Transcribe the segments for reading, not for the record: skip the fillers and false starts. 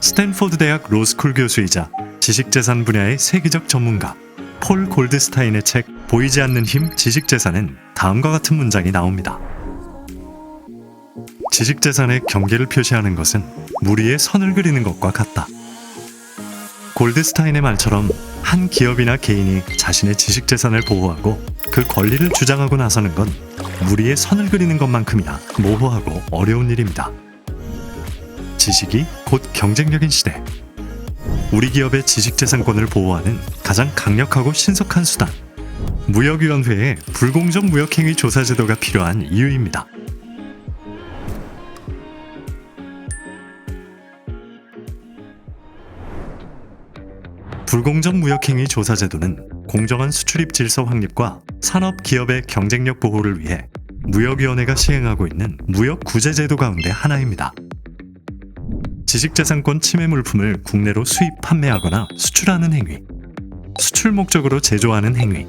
스탠포드 대학 로스쿨 교수이자 지식재산 분야의 세계적 전문가 폴 골드스타인의 책 보이지 않는 힘 지식재산은 다음과 같은 문장이 나옵니다. 지식재산의 경계를 표시하는 것은 물 위에 선을 그리는 것과 같다. 골드스타인의 말처럼 한 기업이나 개인이 자신의 지식재산을 보호하고 그 권리를 주장하고 나서는 건 물 위에 선을 그리는 것만큼이나 모호하고 어려운 일입니다. 지식이 곧 경쟁력인 시대. 우리 기업의 지식재산권을 보호하는 가장 강력하고 신속한 수단, 무역위원회의 불공정 무역행위 조사제도가 필요한 이유입니다. 불공정 무역행위 조사제도는 공정한 수출입 질서 확립과 산업 기업의 경쟁력 보호를 위해 무역위원회가 시행하고 있는 무역구제제도 가운데 하나입니다. 지식재산권 침해 물품을 국내로 수입 판매하거나 수출하는 행위, 수출 목적으로 제조하는 행위,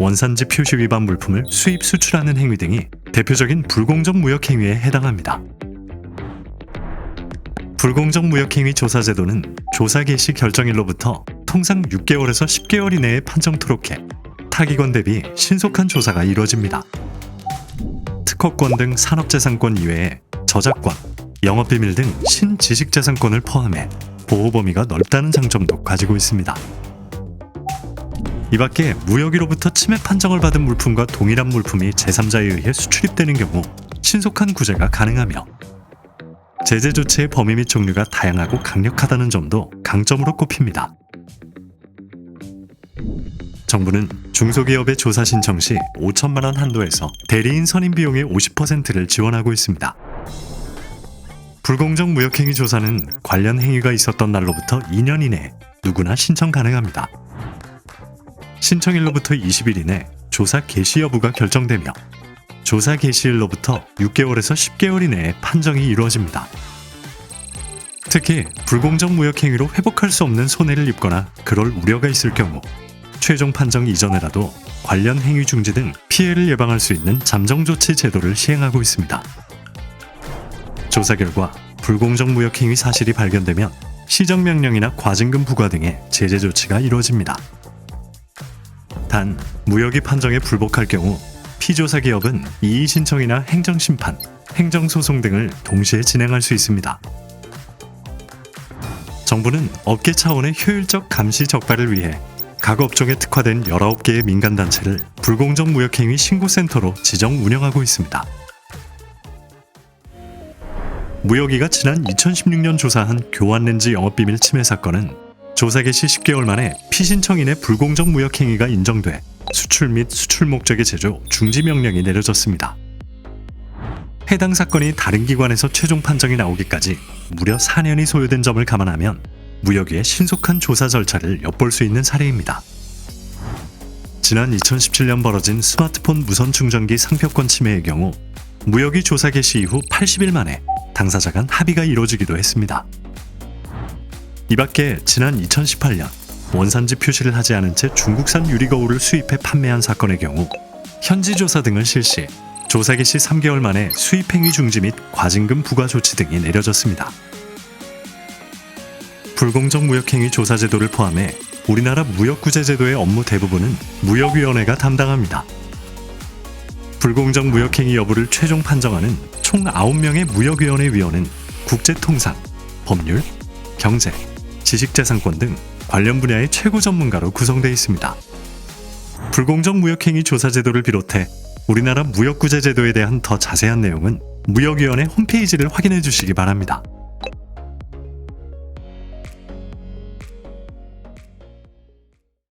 원산지 표시 위반 물품을 수입 수출하는 행위 등이 대표적인 불공정 무역행위에 해당합니다. 불공정 무역행위 조사제도는 조사 개시 결정일로부터 통상 6개월에서 10개월 이내에 판정토록 해 타기관 대비 신속한 조사가 이루어집니다. 특허권 등 산업재산권 이외에 저작권, 영업비밀 등 신지식재산권을 포함해 보호 범위가 넓다는 장점도 가지고 있습니다. 이 밖에 무역위로부터 침해 판정을 받은 물품과 동일한 물품이 제3자에 의해 수출입되는 경우 신속한 구제가 가능하며 제재 조치의 범위 및 종류가 다양하고 강력하다는 점도 강점으로 꼽힙니다. 정부는 중소기업의 조사 신청 시 5천만 원 한도에서 대리인 선임 비용의 50%를 지원하고 있습니다. 불공정 무역행위 조사는 관련 행위가 있었던 날로부터 2년 이내에 누구나 신청 가능합니다. 신청일로부터 20일 이내 조사 개시 여부가 결정되며 조사 개시일로부터 6개월에서 10개월 이내에 판정이 이루어집니다. 특히 불공정 무역행위로 회복할 수 없는 손해를 입거나 그럴 우려가 있을 경우 최종 판정 이전에라도 관련 행위 중지 등 피해를 예방할 수 있는 잠정조치 제도를 시행하고 있습니다. 조사 결과 불공정 무역행위 사실이 발견되면 시정명령이나 과징금 부과 등의 제재 조치가 이루어집니다. 단, 무역위 판정에 불복할 경우 피조사 기업은 이의 신청이나 행정심판, 행정소송 등을 동시에 진행할 수 있습니다. 정부는 업계 차원의 효율적 감시 적발을 위해 각 업종에 특화된 19개의 민간단체를 불공정 무역행위 신고센터로 지정 운영하고 있습니다. 무역위가 지난 2016년 조사한 교환렌즈 영업비밀 침해 사건은 조사 개시 10개월 만에 피신청인의 불공정 무역행위가 인정돼 수출 및 수출 목적의 제조 중지 명령이 내려졌습니다. 해당 사건이 다른 기관에서 최종 판정이 나오기까지 무려 4년이 소요된 점을 감안하면 무역위의 신속한 조사 절차를 엿볼 수 있는 사례입니다. 지난 2017년 벌어진 스마트폰 무선 충전기 상표권 침해의 경우 무역위 조사 개시 이후 80일 만에 당사자 간 합의가 이루어지기도 했습니다. 이 밖에 지난 2018년 원산지 표시를 하지 않은 채 중국산 유리거울을 수입해 판매한 사건의 경우 현지 조사 등을 실시, 조사 개시 3개월 만에 수입행위 중지 및 과징금 부과 조치 등이 내려졌습니다. 불공정 무역행위 조사제도를 포함해 우리나라 무역구제제도의 업무 대부분은 무역위원회가 담당합니다. 불공정 무역행위 여부를 최종 판정하는 총 9명의 무역위원회 위원은 국제통상, 법률, 경제, 지식재산권 등 관련 분야의 최고 전문가로 구성되어 있습니다. 불공정 무역행위 조사제도를 비롯해 우리나라 무역구제제도에 대한 더 자세한 내용은 무역위원회 홈페이지를 확인해 주시기 바랍니다.